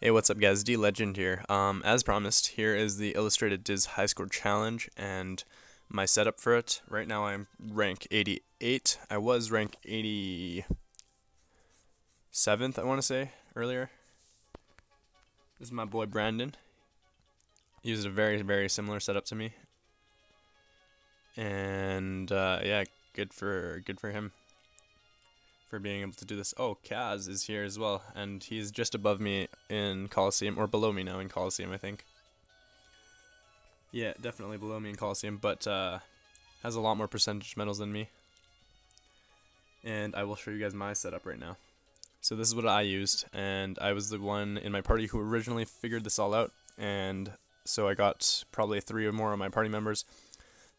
Hey, what's up guys, D Legend here. As promised, here is the illustrated Diz high score challenge and my setup for it. Right now I'm rank 88. I was rank 87th, I want to say, earlier. This is my boy Brandon. He used a very similar setup to me. And yeah, good for him for being able to do this. Oh, Kaz is here as well, and he's just above me in Coliseum, or below me now in Coliseum, I think. Yeah, definitely below me in Coliseum, but has a lot more percentage medals than me. And I will show you guys my setup right now. So this is what I used, and I was the one in my party who originally figured this all out, and so I got probably 3 or more of my party members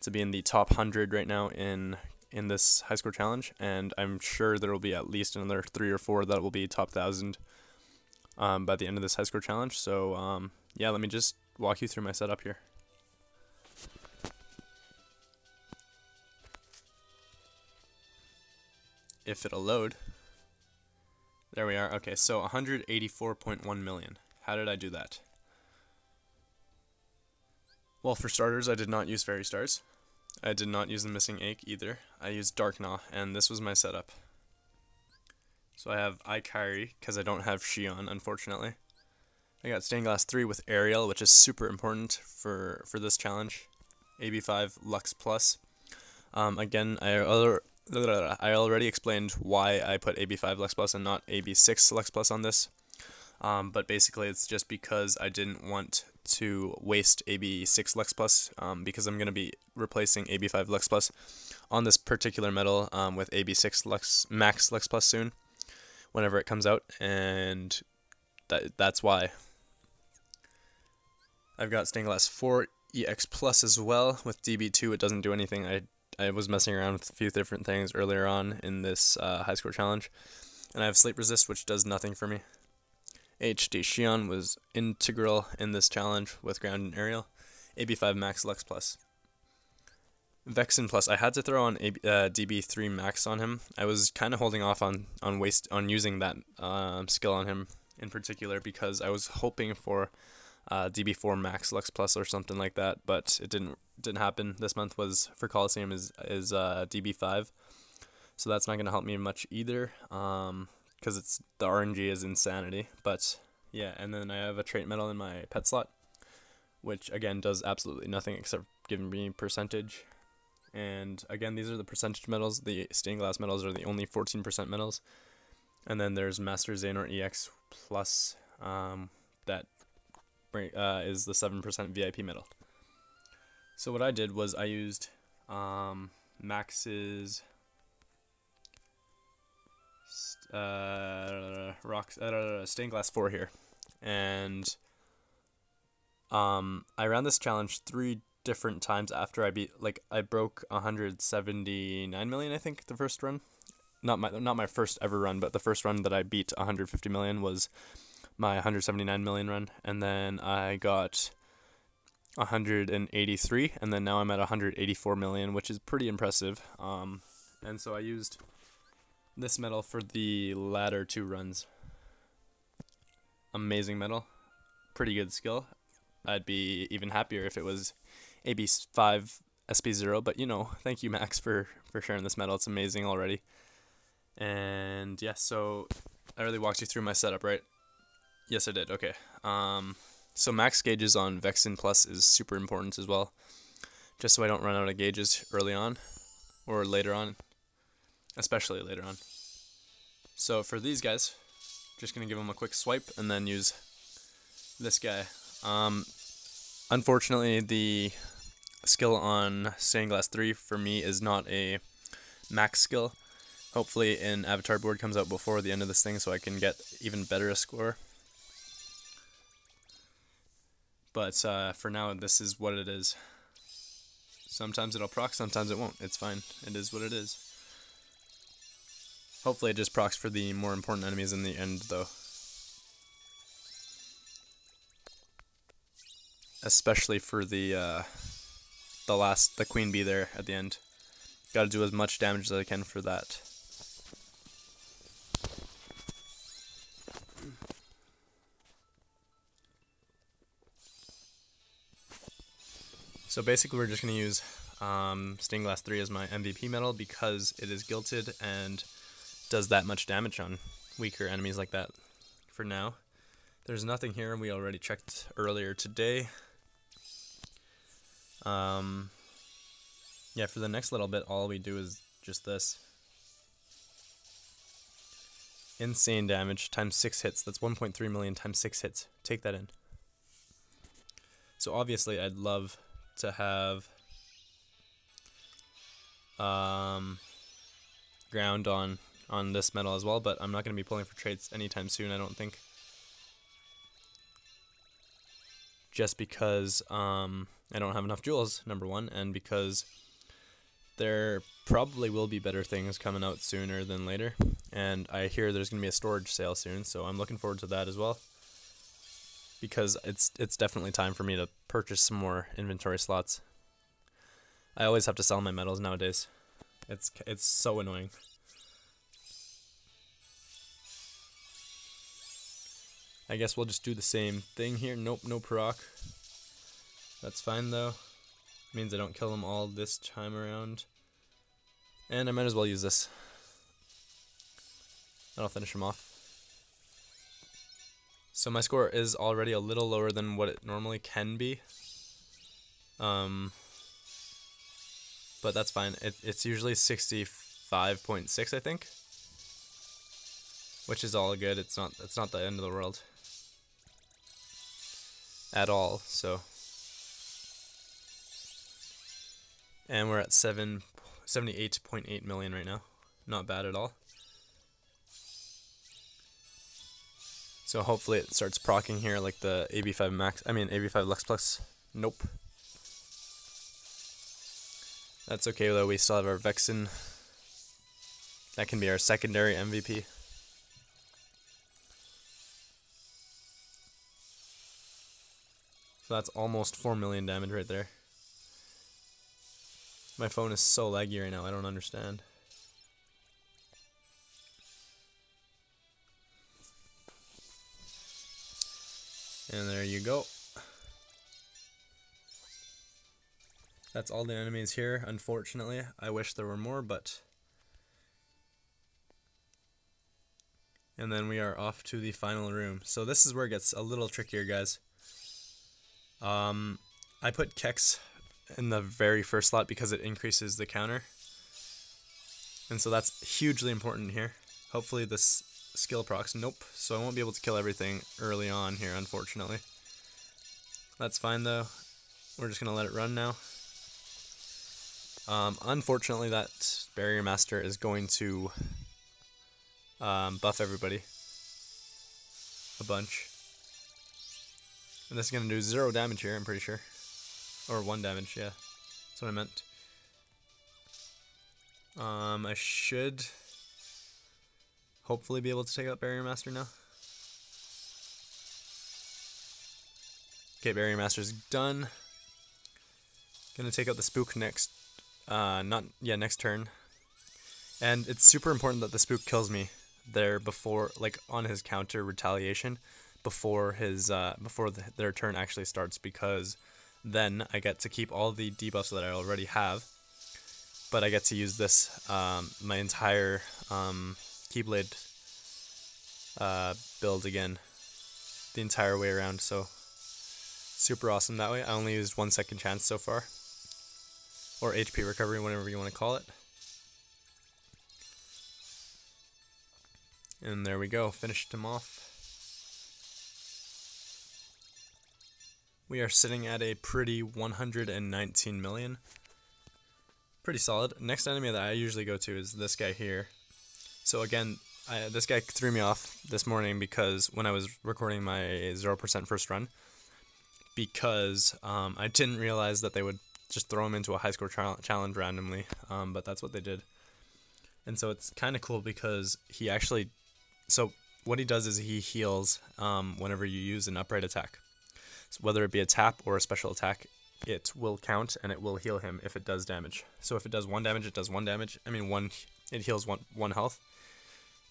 to be in the top 100 right now in this high score challenge, and I'm sure there will be at least another 3 or 4 that will be top 1,000 by the end of this high score challenge. So yeah, let me just walk you through my setup here. If it'll load. There we are. Okay, so 184.1 million. How did I do that? Well, for starters, I did not use Fairy Stars. I did not use the Missing Ache either. I used Dark Gnaw, and this was my setup. So I have Ikari, because I don't have Shion, unfortunately. I got Stained Glass 3 with Ariel, which is super important for this challenge. AB5 Lux Plus. Again, I already explained why I put AB5 Lux Plus and not AB6 Lux Plus on this. But basically it's just because I didn't want to waste AB6 Lux Plus, because I'm going to be replacing AB5 Lux Plus on this particular medal with AB6 Max Lux Plus soon, whenever it comes out, and that's why. I've got Stained Glass 4 EX Plus as well. With DB2 it doesn't do anything. I was messing around with a few different things earlier on in this high score challenge, and I have Sleep Resist, which does nothing for me. HD Shion was integral in this challenge with Ground and Aerial. AB5 Max Lux Plus. Vexen Plus, I had to throw on DB3 Max on him. I was kind of holding off on using that skill on him in particular because I was hoping for DB4 Max Lux Plus or something like that, but it didn't happen. This month was for Coliseum is DB5, so that's not gonna help me much either. Because it's the RNG is insanity. But yeah, and then I have a trait medal in my pet slot, which again does absolutely nothing except giving me percentage. And again, these are the percentage medals. The Stained Glass medals are the only 14% medals. And then there's Master Xehanort EX Plus, that is the 7% VIP medal. So what I did was I used Max's Stained Glass 4 here, and I ran this challenge 3 different times after I broke 179 million, I think, the first run. Not my first ever run, but the first run that I beat 150 million was my 179 million run, and then I got 183, and then now I'm at 184 million, which is pretty impressive. And so I used this medal for the latter 2 runs. Amazing medal, pretty good skill. I'd be even happier if it was AB5 SP0, but you know, thank you Max for sharing this medal. It's amazing already. And yeah, so I really walked you through my setup, right? Yes, I did. Okay. So max gauges on Vexen Plus is super important as well, just so I don't run out of gauges early on or later on. Especially later on. So for these guys, just going to give them a quick swipe and then use this guy. Unfortunately, the skill on Stained Glass 3 for me is not a max skill. Hopefully an avatar board comes out before the end of this thing so I can get even better a score. But for now, this is what it is. Sometimes it'll proc, sometimes it won't. It's fine. It is what it is. Hopefully it just procs for the more important enemies in the end, though. Especially for the queen bee there at the end. Gotta do as much damage as I can for that. So basically we're just going to use Stained Glass 3 as my MVP medal because it is gilted and does that much damage on weaker enemies like that. For now, there's nothing here, and we already checked earlier today. Yeah, for the next little bit, all we do is just this. Insane damage times 6 hits. That's 1.3 million times 6 hits. Take that in. So obviously I'd love to have ground on this medal as well, but I'm not going to be pulling for traits anytime soon, I don't think. Just because I don't have enough jewels, number one, and because there probably will be better things coming out sooner than later. And I hear there's going to be a storage sale soon, so I'm looking forward to that as well. Because it's definitely time for me to purchase some more inventory slots. I always have to sell my medals nowadays. It's so annoying. I guess we'll just do the same thing here. Nope, no proc. That's fine though. Means I don't kill them all this time around. And I might as well use this. That'll finish him off. So my score is already a little lower than what it normally can be. But that's fine. It's usually 65.6, I think. Which is all good. It's not the end of the world. At all, so. And we're at 78.8 million right now. Not bad at all. So hopefully it starts proccing here like the AB5 Max. I mean AB5 Lux Plus. Nope. That's okay though. We still have our Vexen. That can be our secondary MVP. So that's almost 4 million damage right there. My phone is so laggy right now. I don't understand. And there you go. That's all the enemies here, unfortunately. I wish there were more, but... And then we are off to the final room. So this is where it gets a little trickier, guys. I put KHUx in the very first slot because it increases the counter. And so that's hugely important here. Hopefully this skill procs. Nope. So I won't be able to kill everything early on here, unfortunately. That's fine though. We're just going to let it run now. Unfortunately that Barrier Master is going to buff everybody a bunch. And this is going to do 0 damage here, I'm pretty sure. Or 1 damage, yeah. That's what I meant. I should hopefully be able to take out Barrier Master now. Okay, Barrier Master's done. Gonna take out the spook next next turn. And it's super important that the spook kills me there before, like on his counter retaliation, before their turn actually starts, because then I get to keep all the debuffs that I already have, but I get to use this my entire Keyblade build again the entire way around. So super awesome that way. I only used 1 second chance so far, or HP recovery, whatever you want to call it. And there we go, finished him off. We are sitting at a pretty 119 million. Pretty solid. Next enemy that I usually go to is this guy here. So again, this guy threw me off this morning because when I was recording my 0% first run, because I didn't realize that they would just throw him into a high score challenge randomly, but that's what they did. And so it's kind of cool because he actually, so what he does is he heals whenever you use an upright attack. So whether it be a tap or a special attack, it will count and it will heal him if it does damage. So if it does 1 damage, it does 1 damage. I mean, it heals one health.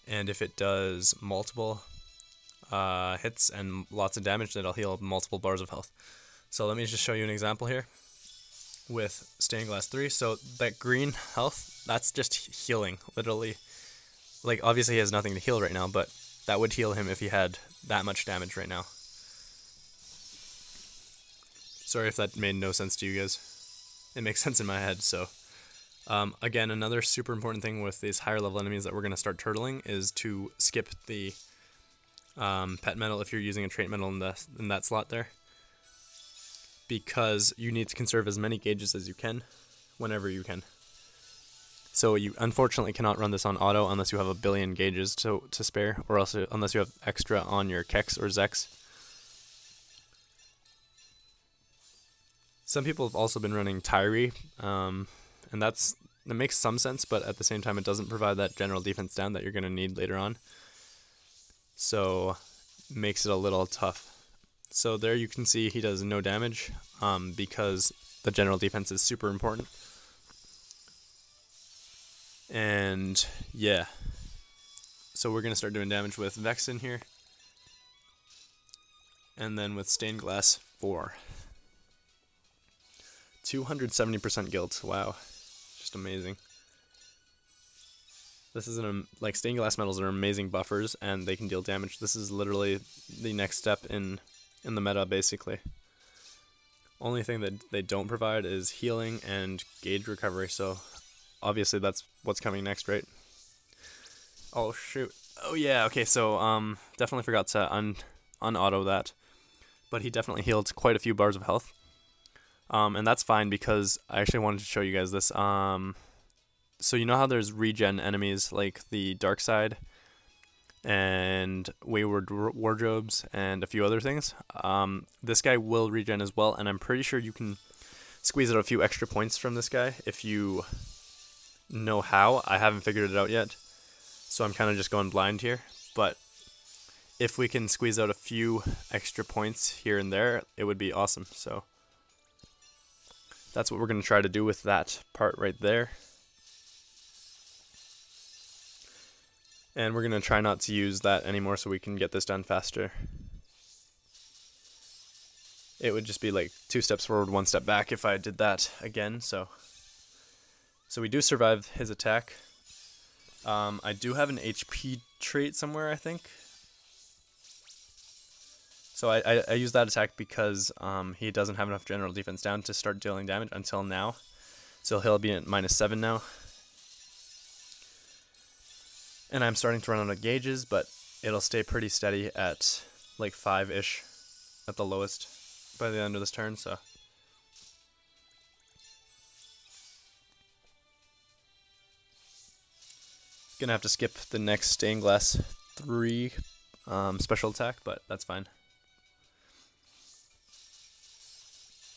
And if it does multiple hits and lots of damage, then it'll heal multiple bars of health. So let me just show you an example here. with stained glass 3. So that green health, that's just healing, literally. Like, obviously he has nothing to heal right now, but that would heal him if he had that much damage right now. Sorry if that made no sense to you guys. It makes sense in my head, so. Again, another super important thing with these higher level enemies that we're going to start turtling is to skip the pet medal if you're using a trait medal in that slot there. Because you need to conserve as many gauges as you can, whenever you can. So you unfortunately cannot run this on auto unless you have a billion gauges to spare, or else unless you have extra on your KHUx or Zex. Some people have also been running Tyree, and that makes some sense, but at the same time it doesn't provide that general defense down that you're going to need later on. So makes it a little tough. So there you can see he does no damage because the general defense is super important. And yeah, so we're going to start doing damage with Vex in here. And then with Stained Glass 4. 270% guilt, wow, just amazing. This is like stained glass metals are amazing buffers and they can deal damage. This is literally the next step in the meta, basically. Only thing that they don't provide is healing and gauge recovery, so obviously that's what's coming next, right? Oh shoot. Oh yeah, okay, so definitely forgot to unauto that. But he definitely healed quite a few bars of health. And that's fine because I actually wanted to show you guys this. So you know how there's regen enemies like the Dark Side and Wayward Wardrobes and a few other things? This guy will regen as well, and I'm pretty sure you can squeeze out a few extra points from this guy if you know how. I haven't figured it out yet, so I'm kind of just going blind here. But if we can squeeze out a few extra points here and there, it would be awesome. So that's what we're going to try to do with that part right there. And we're going to try not to use that anymore so we can get this done faster. It would just be like 2 steps forward, 1 step back if I did that again. So we do survive his attack. I do have an HP trait somewhere, I think. So I use that attack because he doesn't have enough general defense down to start dealing damage until now. So he'll be at -7 now. And I'm starting to run out of gauges, but it'll stay pretty steady at like 5-ish at the lowest by the end of this turn, so. Gonna have to skip the next Stained Glass 3 special attack, but that's fine.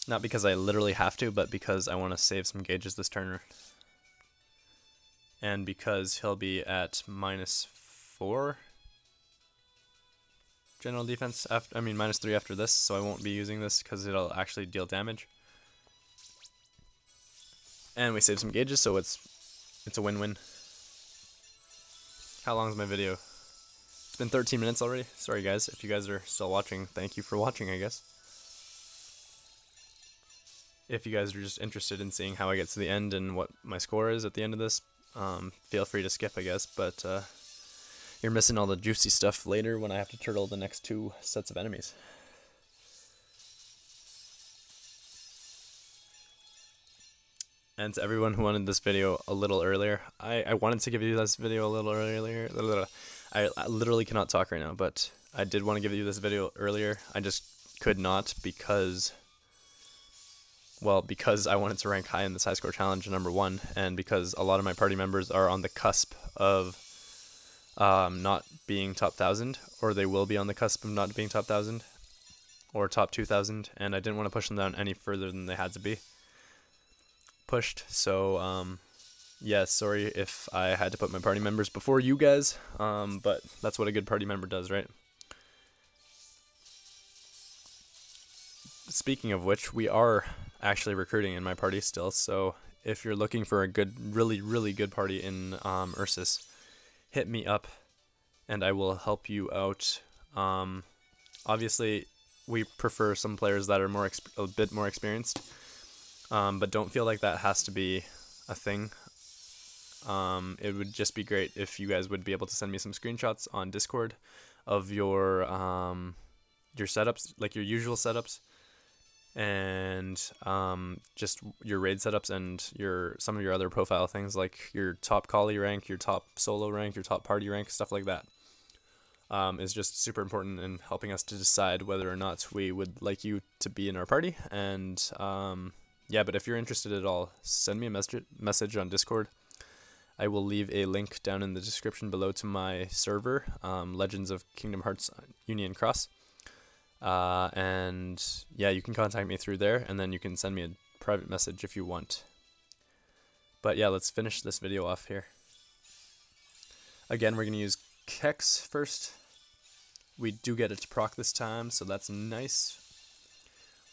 Not because I literally have to, but because I want to save some gauges this turn. And because he'll be at -4 general defense after, -3 after this, so I won't be using this because it'll actually deal damage. And we save some gauges, so it's a win-win. How long is my video? It's been 13 minutes already. Sorry guys, if you guys are still watching, thank you for watching, I guess. If you guys are just interested in seeing how I get to the end and what my score is at the end of this, feel free to skip, I guess, but you're missing all the juicy stuff later when I have to turtle the next 2 sets of enemies. And to everyone who wanted this video a little earlier, I wanted to give you this video a little earlier. I literally cannot talk right now, but I did want to give you this video earlier. I just could not because I wanted to rank high in this high score challenge, #1, and because a lot of my party members are on the cusp of not being top 1,000, or they will be on the cusp of not being top 1,000, or top 2,000, and I didn't want to push them down any further than they had to be pushed. So yeah, sorry if I had to put my party members before you guys, but that's what a good party member does, right? Speaking of which, we are actually recruiting in my party still, so if you're looking for a good, really good party in Ursus, hit me up and I will help you out. Obviously, we prefer some players that are a bit more experienced. but don't feel like that has to be a thing. It would just be great if you guys would be able to send me some screenshots on Discord of your setups, like your usual setups, and just your raid setups and some of your other profile things, like your top collie rank, your top solo rank, your top party rank, stuff like that. Is just super important in helping us to decide whether or not we would like you to be in our party. And yeah, but if you're interested at all, send me a message on Discord. I will leave a link down in the description below to my server, Legends of Kingdom Hearts Union Cross. And yeah, you can contact me through there, and then you can send me a private message if you want. But yeah, let's finish this video off here. Again, we're going to use KHUx first. We do get it to proc this time, so that's nice.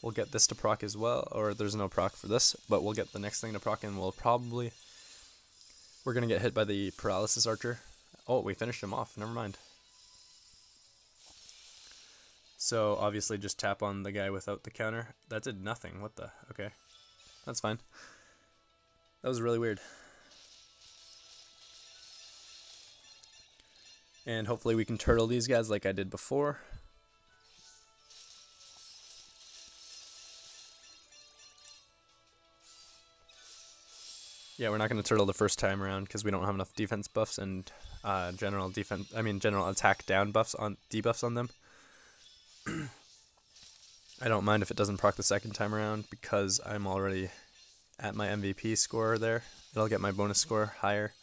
We'll get this to proc as well, or there's no proc for this, but we'll get the next thing to proc, and we're going to get hit by the paralysis archer. Oh, we finished him off, never mind. So obviously just tap on the guy without the counter. That did nothing, what the, okay. That's fine. That was really weird. And hopefully we can turtle these guys like I did before. Yeah, we're not going to turtle the first time around because we don't have enough defense buffs and general attack down buffs on debuffs on them. I don't mind if it doesn't proc the second time around because I'm already at my MVP score there. It'll get my bonus score higher.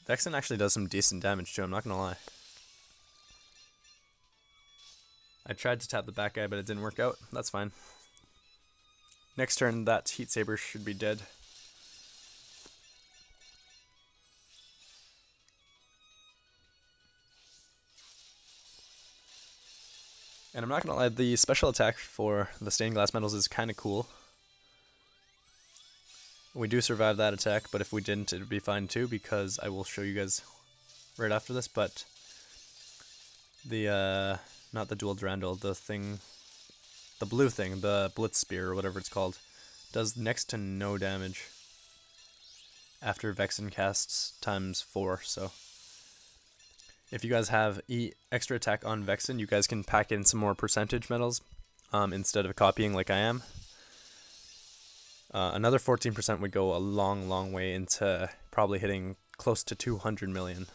Vexen actually does some decent damage too, I'm not gonna lie. I tried to tap the back guy, but it didn't work out. That's fine. Next turn, that Heat Saber should be dead. And I'm not gonna lie, the special attack for the stained glass metals is kind of cool. We do survive that attack, but if we didn't, it would be fine too, because I will show you guys right after this. But the not the dual Durandal, the blue thing, the Blitz Spear or whatever it's called, does next to no damage after Vexen casts ×4. So if you guys have extra attack on Vexen, you guys can pack in some more percentage metals instead of copying like I am. Another 14% would go a long way into probably hitting close to 200 million.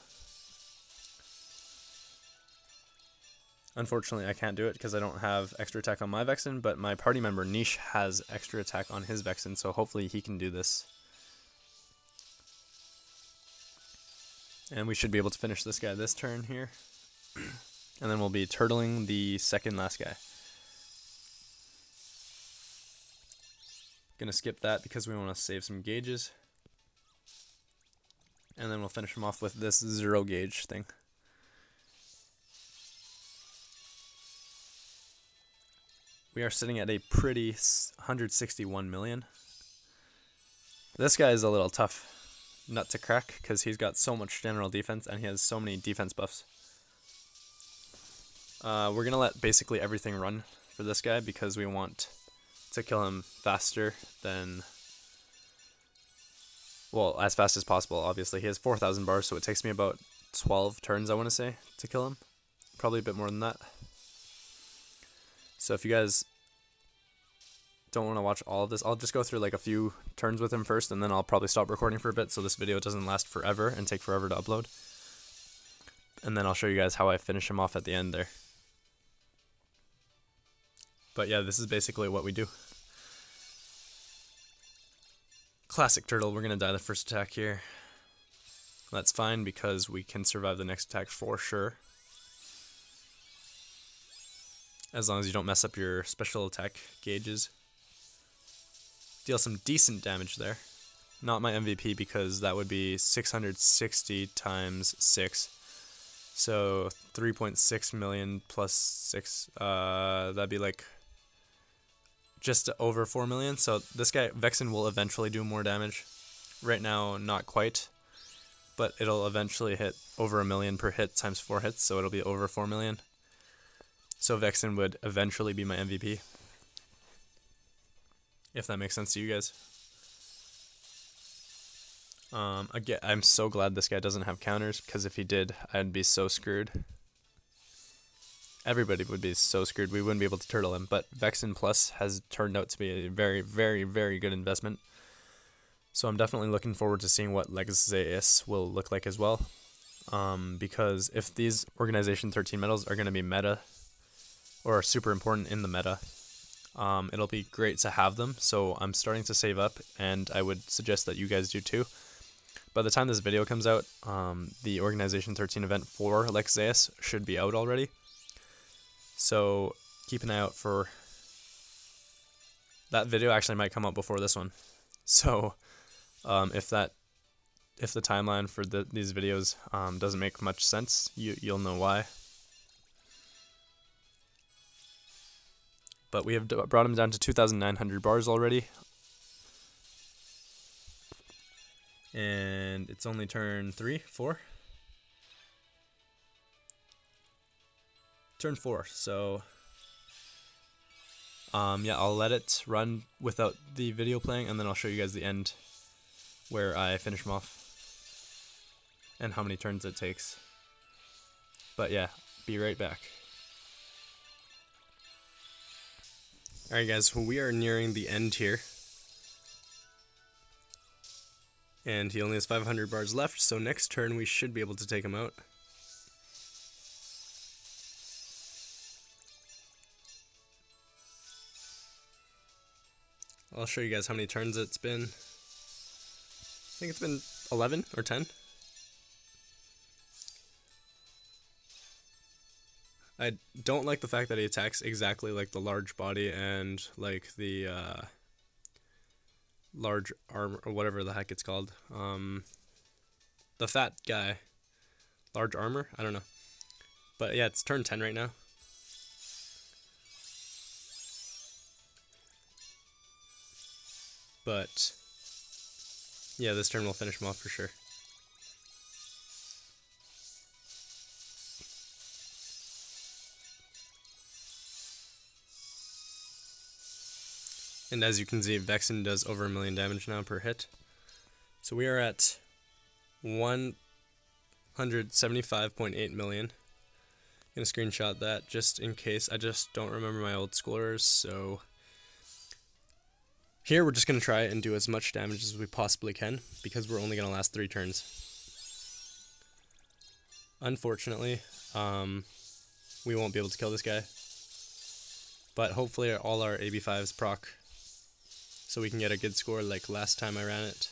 Unfortunately, I can't do it because I don't have extra attack on my Vexen, but my party member Niche has extra attack on his Vexen, so hopefully he can do this. And we should be able to finish this guy this turn here. And then we'll be turtling the second last guy. Gonna skip that because we want to save some gauges. And then we'll finish him off with this 0 gauge thing. We are sitting at a pretty 161 million. This guy is a little tough nut to crack because he's got so much general defense and he has so many defense buffs. We're gonna let basically everything run for this guy because we want to kill him faster than, well, as fast as possible. Obviously he has 4,000 bars, so it takes me about 12 turns, I want to say, to kill him. Probably a bit more than that. So if you guys don't want to watch all of this, I'll just go through like a few turns with him first, and then I'll probably stop recording for a bit so this video doesn't last forever and take forever to upload. And then I'll show you guys how I finish him off at the end there. But yeah, this is basically what we do. Classic turtle, we're going to die the first attack here. That's fine because we can survive the next attack for sure. As long as you don't mess up your special attack gauges. Deal some decent damage there. Not my MVP because that would be 660 times 6. So 3.6 million plus 6, that'd be like just over 4 million. So this guy, Vexen, will eventually do more damage. Right now, not quite. But it'll eventually hit over 1 million per hit times 4 hits, so it'll be over 4 million. So Vexen would eventually be my MVP. If that makes sense to you guys. Again, I'm so glad this guy doesn't have counters, because if he did, I'd be so screwed. Everybody would be so screwed. We wouldn't be able to turtle him. But Vexen Plus has turned out to be a very, very, very good investment. So I'm definitely looking forward to seeing what Legacy will look like as well. Because if these Organization 13 medals are going to be meta, or super important in the meta, it'll be great to have them. So I'm starting to save up, and I would suggest that you guys do too. By the time this video comes out, the Organization 13 event for Legacy should be out already. So keep an eye out for that video. Actually might come out before this one. So if the timeline for these videos doesn't make much sense, you'll know why. But we have brought him down to 2,900 bars already. And it's only turn 3, 4? Turn 4, so yeah, I'll let it run without the video playing, and then I'll show you guys the end where I finish him off and how many turns it takes. But yeah, be right back. Alright guys, well, we are nearing the end here. And he only has 500 bars left, so next turn we should be able to take him out. I'll show you guys how many turns it's been. I think it's been 11 or 10. I don't like the fact that he attacks exactly like the large body and like the large armor, or whatever the heck it's called. The fat guy. Large armor? I don't know. But yeah, it's turn 10 right now. But yeah, this turn will finish him off for sure. And as you can see, Vexen does over 1 million damage now per hit. So we are at 175.8 million. I'm gonna screenshot that just in case. I just don't remember my old scores, so here we're just gonna try and do as much damage as we possibly can, because we're only gonna last 3 turns. Unfortunately, we won't be able to kill this guy, but hopefully all our AB5s proc, so we can get a good score like last time I ran it.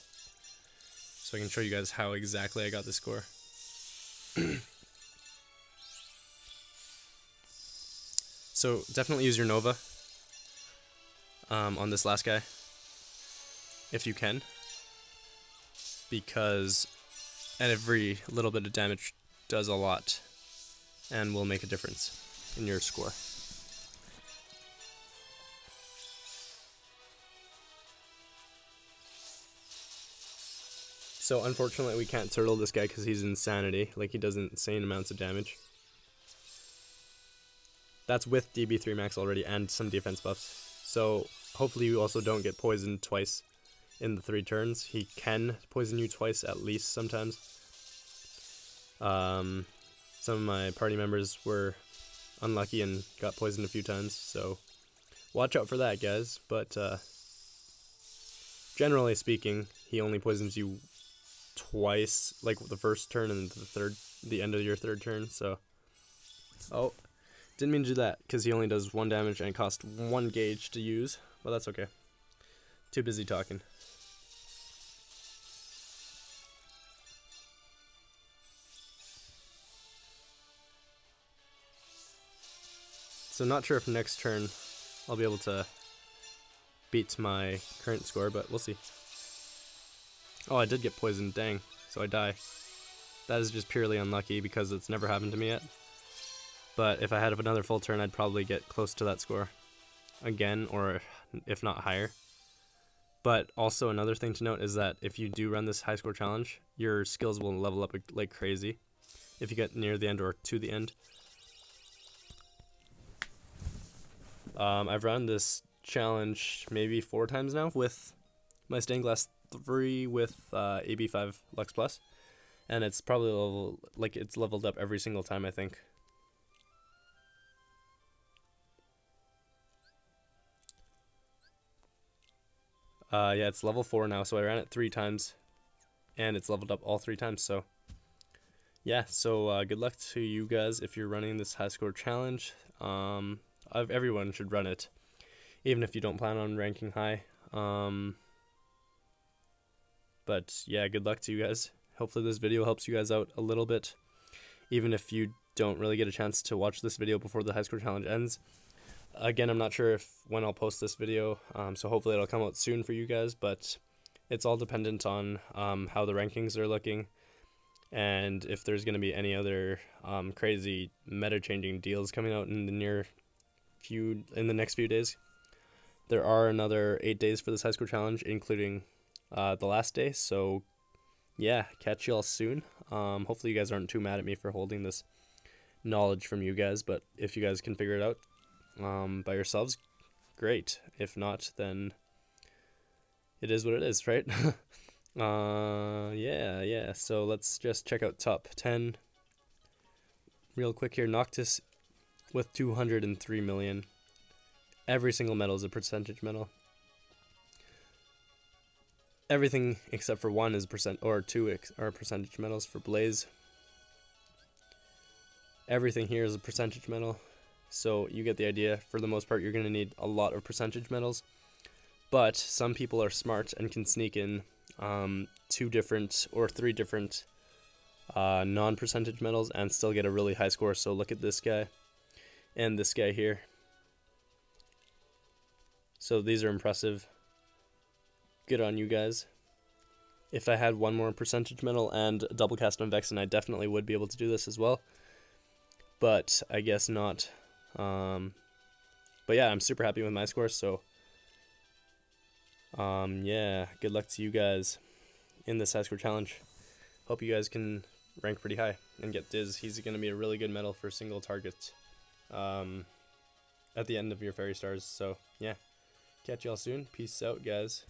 So I can show you guys how exactly I got the score. So definitely use your Nova on this last guy, if you can, because every little bit of damage does a lot and will make a difference in your score. So unfortunately we can't turtle this guy because he's insanity, like he does insane amounts of damage. That's with DB3 max already and some defense buffs. So hopefully you also don't get poisoned twice in the 3 turns. He can poison you twice at least sometimes. Some of my party members were unlucky and got poisoned a few times, so watch out for that, guys. But generally speaking, he only poisons you twice, like the first turn and the end of your 3rd turn. So, oh, didn't mean to do that, because he only does 1 damage and costs 1 gauge to use, but that's okay. Too busy talking. So not sure if next turn I'll be able to beat my current score, but we'll see. Oh, I did get poisoned, dang, so I die. That is just purely unlucky because it's never happened to me yet. But if I had another full turn, I'd probably get close to that score again, or if not higher. But also another thing to note is that if you do run this high score challenge, your skills will level up like crazy if you get near the end or to the end. I've run this challenge maybe 4 times now with my stained glass 3 with AB5 Lux Plus, and it's probably it's leveled up every single time, I think. Yeah, it's level 4 now, so I ran it 3 times, and it's leveled up all 3 times, so yeah, so good luck to you guys if you're running this high score challenge. Everyone should run it, even if you don't plan on ranking high. But yeah, good luck to you guys. Hopefully this video helps you guys out a little bit, even if you don't really get a chance to watch this video before the high score challenge ends. Again, I'm not sure when I'll post this video, so hopefully it'll come out soon for you guys, but it's all dependent on how the rankings are looking, and if there's going to be any other crazy meta-changing deals coming out in the next few days. There are another 8 days for this high score challenge, including the last day, so yeah, catch y'all soon. Hopefully you guys aren't too mad at me for holding this knowledge from you guys, but if you guys can figure it out by yourselves, great. If not, then it is what it is, right? Yeah, so let's just check out top 10 real quick here. Noctis with 203 million. Every single medal is a percentage medal. Everything except for 1 is two are percentage medals for Blaze. Everything here is a percentage medal. So you get the idea. For the most part, you're going to need a lot of percentage medals. But some people are smart and can sneak in 2 different or 3 different non-percentage medals and still get a really high score. So look at this guy and this guy here. So these are impressive. Good on you guys. If I had 1 more percentage medal and a double cast on Vexen, I definitely would be able to do this as well. But I guess not. But yeah, I'm super happy with my score, so yeah, good luck to you guys in this high score challenge. Hope you guys can rank pretty high and get Diz. He's going to be a really good medal for single targets at the end of your fairy stars. So yeah, catch y'all soon. Peace out, guys.